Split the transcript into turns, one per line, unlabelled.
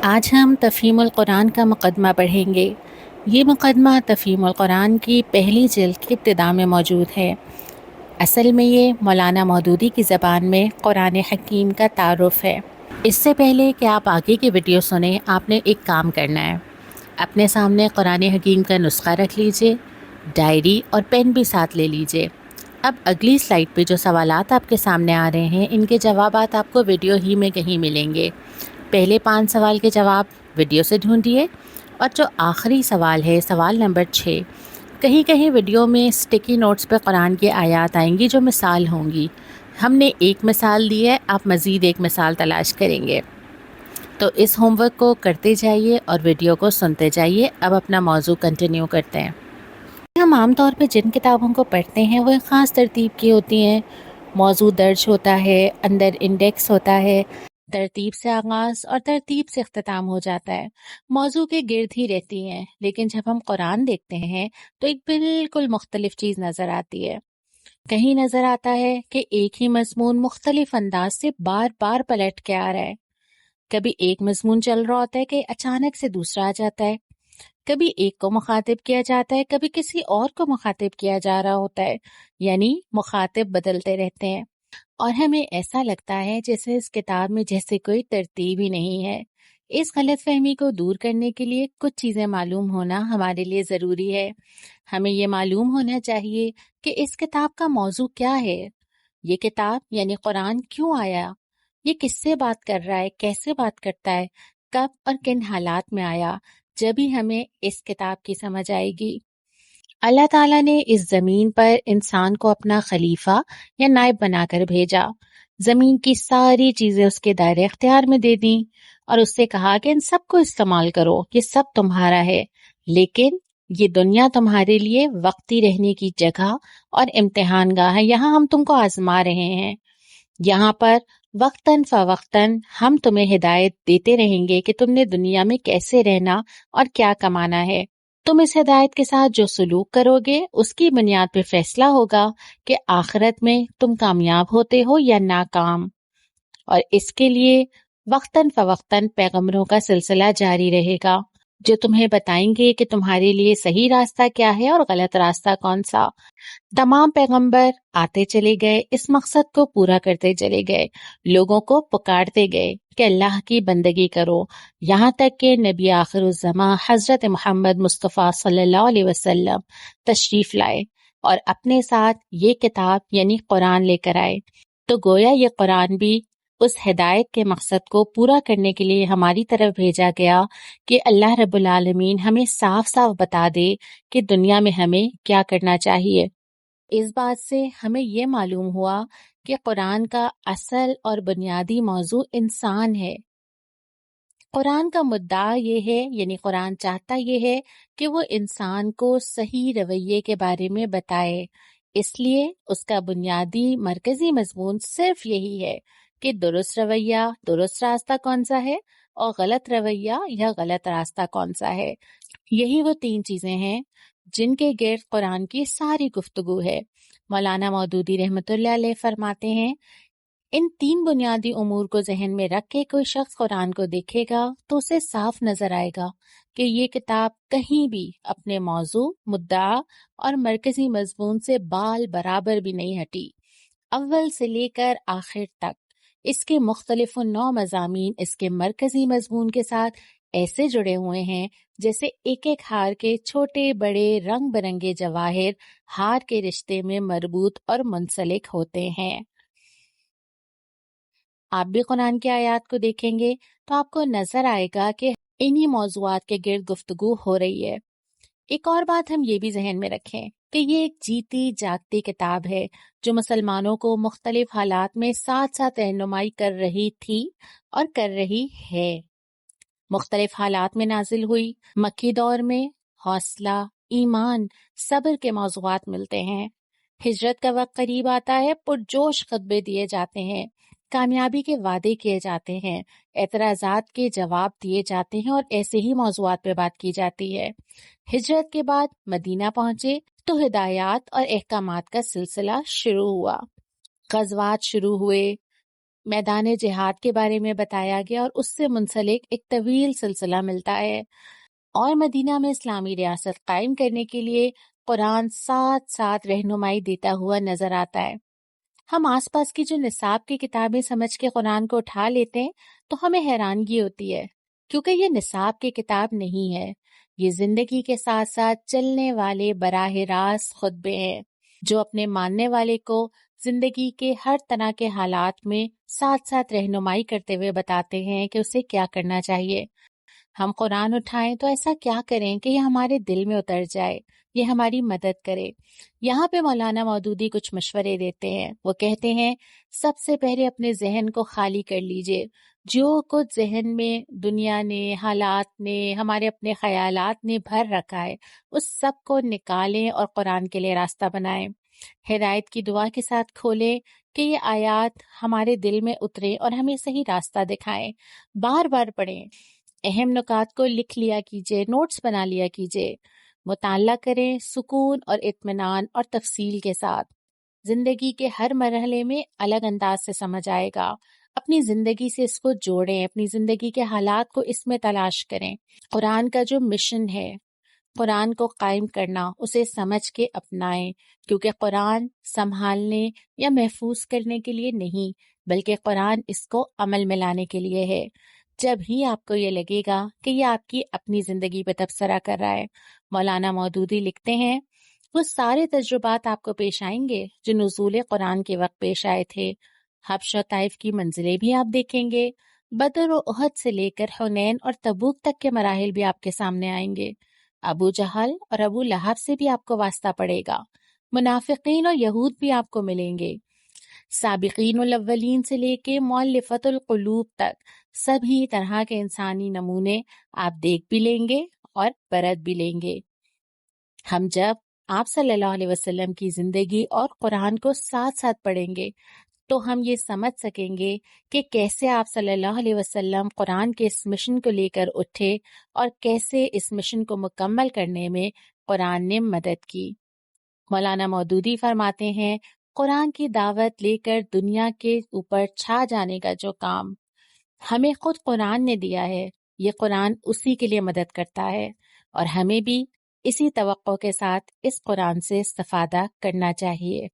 آج ہم تفہیم القرآن کا مقدمہ پڑھیں گے۔ یہ مقدمہ تفہیم القرآن کی پہلی جلد کی ابتدا میں موجود ہے۔ اصل میں یہ مولانا مودودی کی زبان میں قرآن حکیم کا تعارف ہے۔ اس سے پہلے کہ آپ آگے کی ویڈیو سنیں، آپ نے ایک کام کرنا ہے۔ اپنے سامنے قرآن حکیم کا نسخہ رکھ لیجئے، ڈائری اور پین بھی ساتھ لے لیجئے۔ اب اگلی سلائیڈ پہ جو سوالات آپ کے سامنے آ رہے ہیں، ان کے جوابات آپ کو ویڈیو ہی میں کہیں ملیں گے۔ پہلے 5 سوال کے جواب ویڈیو سے ڈھونڈیے، اور جو آخری سوال ہے، سوال نمبر 6، کہیں کہیں ویڈیو میں سٹیکی نوٹس پہ قرآن کی آیات آئیں گی جو مثال ہوں گی۔ ہم نے ایک مثال دی ہے، آپ مزید ایک مثال تلاش کریں گے۔ تو اس ہوم ورک کو کرتے جائیے اور ویڈیو کو سنتے جائیے۔ اب اپنا موضوع کنٹینیو کرتے ہیں۔ ہم عام طور پہ جن کتابوں کو پڑھتے ہیں وہ ایک خاص ترتیب کی ہوتی ہیں۔ موضوع درج ہوتا ہے، اندر انڈیکس ہوتا ہے، ترتیب سے آغاز اور ترتیب سے اختتام ہو جاتا ہے، موضوع کے گرد ہی رہتی ہیں۔ لیکن جب ہم قرآن دیکھتے ہیں تو ایک بالکل مختلف چیز نظر آتی ہے۔ کہیں نظر آتا ہے کہ ایک ہی مضمون مختلف انداز سے بار بار پلٹ کے آ رہا ہے۔ کبھی ایک مضمون چل رہا ہوتا ہے کہ اچانک سے دوسرا آ جاتا ہے، کبھی ایک کو مخاطب کیا جاتا ہے، کبھی کسی اور کو مخاطب کیا جا رہا ہوتا ہے، یعنی مخاطب بدلتے رہتے ہیں، اور ہمیں ایسا لگتا ہے جیسے اس کتاب میں جیسے کوئی ترتیب ہی نہیں ہے۔ اس غلط فہمی کو دور کرنے کے لیے کچھ چیزیں معلوم ہونا ہمارے لیے ضروری ہے۔ ہمیں یہ معلوم ہونا چاہیے کہ اس کتاب کا موضوع کیا ہے، یہ کتاب یعنی قرآن کیوں آیا، یہ کس سے بات کر رہا ہے، کیسے بات کرتا ہے، کب اور کن حالات میں آیا۔ جب ہی ہمیں اس کتاب کی سمجھ آئے گی۔ اللہ تعالیٰ نے اس زمین پر انسان کو اپنا خلیفہ یا نائب بنا کر بھیجا۔ زمین کی ساری چیزیں اس کے دائرے اختیار میں دے دیں اور اس سے کہا کہ ان سب کو استعمال کرو، یہ سب تمہارا ہے، لیکن یہ دنیا تمہارے لیے وقتی رہنے کی جگہ اور امتحان گاہ ہے، یہاں ہم تم کو آزما رہے ہیں۔ یہاں پر وقتاً فوقتاً ہم تمہیں ہدایت دیتے رہیں گے کہ تم نے دنیا میں کیسے رہنا اور کیا کمانا ہے۔ تم اس ہدایت کے ساتھ جو سلوک کرو گے اس کی بنیاد پہ فیصلہ ہوگا کہ آخرت میں تم کامیاب ہوتے ہو یا ناکام، اور اس کے لیے وقتاً فوقتاً پیغمبروں کا سلسلہ جاری رہے گا جو تمہیں بتائیں گے کہ تمہارے لیے صحیح راستہ کیا ہے اور غلط راستہ کون سا۔ تمام پیغمبر آتے چلے گئے، اس مقصد کو پورا کرتے چلے گئے، لوگوں کو پکارتے گئے کہ اللہ کی بندگی کرو، یہاں تک کہ نبی آخر الزماں حضرت محمد مصطفیٰ صلی اللہ علیہ وسلم تشریف لائے اور اپنے ساتھ یہ کتاب یعنی قرآن لے کر آئے۔ تو گویا یہ قرآن بھی اس ہدایت کے مقصد کو پورا کرنے کے لیے ہماری طرف بھیجا گیا کہ اللہ رب العالمین ہمیں صاف صاف بتا دے کہ دنیا میں ہمیں کیا کرنا چاہیے۔ اس بات سے ہمیں یہ معلوم ہوا کہ قرآن کا اصل اور بنیادی موضوع انسان ہے۔ قرآن کا مدعا یہ ہے، یعنی قرآن چاہتا یہ ہے کہ وہ انسان کو صحیح رویے کے بارے میں بتائے۔ اس لیے اس کا بنیادی مرکزی مضمون صرف یہی ہے کہ درست رویہ، درست راستہ کون سا ہے، اور غلط رویہ یا غلط راستہ کون سا ہے۔ یہی وہ 3 چیزیں ہیں جن کے گرد قرآن کی ساری گفتگو ہے۔ مولانا مودودی رحمۃ اللہ علیہ فرماتے ہیں، ان 3 بنیادی امور کو ذہن میں رکھ کے کوئی شخص قرآن کو دیکھے گا تو اسے صاف نظر آئے گا کہ یہ کتاب کہیں بھی اپنے موضوع، مدعا اور مرکزی مضمون سے بال برابر بھی نہیں ہٹی۔ اول سے لے کر آخر تک اس کے مختلف نوع مضامین اس کے مرکزی مضمون کے ساتھ ایسے جڑے ہوئے ہیں جیسے ایک ایک ہار کے چھوٹے بڑے رنگ برنگے جواہر ہار کے رشتے میں مربوط اور منسلک ہوتے ہیں۔ آپ بھی قرآن کی آیات کو دیکھیں گے تو آپ کو نظر آئے گا کہ انہی موضوعات کے گرد گفتگو ہو رہی ہے۔ ایک اور بات ہم یہ بھی ذہن میں رکھیں کہ یہ ایک جیتی جاگتی کتاب ہے جو مسلمانوں کو مختلف حالات میں ساتھ ساتھ رہنمائی کر رہی تھی اور کر رہی ہے۔ مختلف حالات میں نازل ہوئی۔ مکی دور میں حوصلہ، ایمان، صبر کے موضوعات ملتے ہیں۔ ہجرت کا وقت قریب آتا ہے، پرجوش خطبے دیے جاتے ہیں، کامیابی کے وعدے کیے جاتے ہیں، اعتراضات کے جواب دیے جاتے ہیں اور ایسے ہی موضوعات پہ بات کی جاتی ہے۔ ہجرت کے بعد مدینہ پہنچے تو ہدایات اور احکامات کا سلسلہ شروع ہوا، غزوات شروع ہوئے، میدان جہاد کے بارے میں بتایا گیا اور اس سے منسلک ایک طویل سلسلہ ملتا ہے، اور مدینہ میں اسلامی ریاست قائم کرنے کے لیے قرآن ساتھ ساتھ رہنمائی دیتا ہوا نظر آتا ہے۔ ہم آس پاس کی جو نصاب کی کتابیں سمجھ کے قرآن کو اٹھا لیتے ہیں تو ہمیں حیرانگی ہوتی ہے، کیونکہ یہ نصاب کی کتاب نہیں ہے، یہ زندگی کے ساتھ ساتھ چلنے والے براہ راست خطبے ہیں جو اپنے ماننے والے کو زندگی کے ہر طرح کے حالات میں ساتھ ساتھ رہنمائی کرتے ہوئے بتاتے ہیں کہ اسے کیا کرنا چاہیے۔ ہم قرآن اٹھائیں تو ایسا کیا کریں کہ یہ ہمارے دل میں اتر جائے، یہ ہماری مدد کرے۔ یہاں پہ مولانا مودودی کچھ مشورے دیتے ہیں۔ وہ کہتے ہیں سب سے پہلے اپنے ذہن کو خالی کر لیجئے، جو کچھ ذہن میں دنیا نے، حالات نے، ہمارے اپنے خیالات نے بھر رکھا ہے، اس سب کو نکالیں اور قرآن کے لیے راستہ بنائیں۔ ہدایت کی دعا کے ساتھ کھولیں کہ یہ آیات ہمارے دل میں اترے اور ہمیں صحیح راستہ دکھائیں۔ بار بار پڑھیں، اہم نکات کو لکھ لیا کیجئے، نوٹس بنا لیا کیجئے، مطالعہ کریں سکون اور اطمینان اور تفصیل کے ساتھ۔ زندگی کے ہر مرحلے میں الگ انداز سے سمجھ آئے گا۔ اپنی زندگی سے اس کو جوڑیں، اپنی زندگی کے حالات کو اس میں تلاش کریں۔ قرآن کا جو مشن ہے، قرآن کو قائم کرنا، اسے سمجھ کے اپنائیں، کیونکہ قرآن سنبھالنے یا محفوظ کرنے کے لیے نہیں، بلکہ قرآن اس کو عمل میں لانے کے لیے ہے۔ جب ہی آپ کو یہ لگے گا کہ یہ آپ کی اپنی زندگی پہ تبصرہ کر رہا ہے۔ مولانا مودودی لکھتے ہیں وہ سارے تجربات آپ کو پیش آئیں گے جو نزول قرآن کے وقت پیش آئے تھے۔ حبش و طائف کی منزلیں بھی آپ دیکھیں گے، بدر و احد سے لے کر حنین اور تبوک تک کے مراحل بھی آپ کے سامنے آئیں گے۔ ابو جہل اور ابو لہب سے بھی آپ کو واسطہ پڑے گا، منافقین اور یہود بھی آپ کو ملیں گے، سابقین الاولین سے لے کے مؤلفۃ القلوب تک سبھی طرح کے انسانی نمونے آپ دیکھ بھی لیں گے اور برت بھی لیں گے۔ ہم جب آپ صلی اللہ علیہ وسلم کی زندگی اور قرآن کو ساتھ ساتھ پڑھیں گے تو ہم یہ سمجھ سکیں گے کہ کیسے آپ صلی اللہ علیہ وسلم قرآن کے اس مشن کو لے کر اٹھے اور کیسے اس مشن کو مکمل کرنے میں قرآن نے مدد کی۔ مولانا مودودی فرماتے ہیں قرآن کی دعوت لے کر دنیا کے اوپر چھا جانے کا جو کام ہمیں خود قرآن نے دیا ہے، یہ قرآن اسی کے لیے مدد کرتا ہے، اور ہمیں بھی اسی توقع کے ساتھ اس قرآن سے استفادہ کرنا چاہیے۔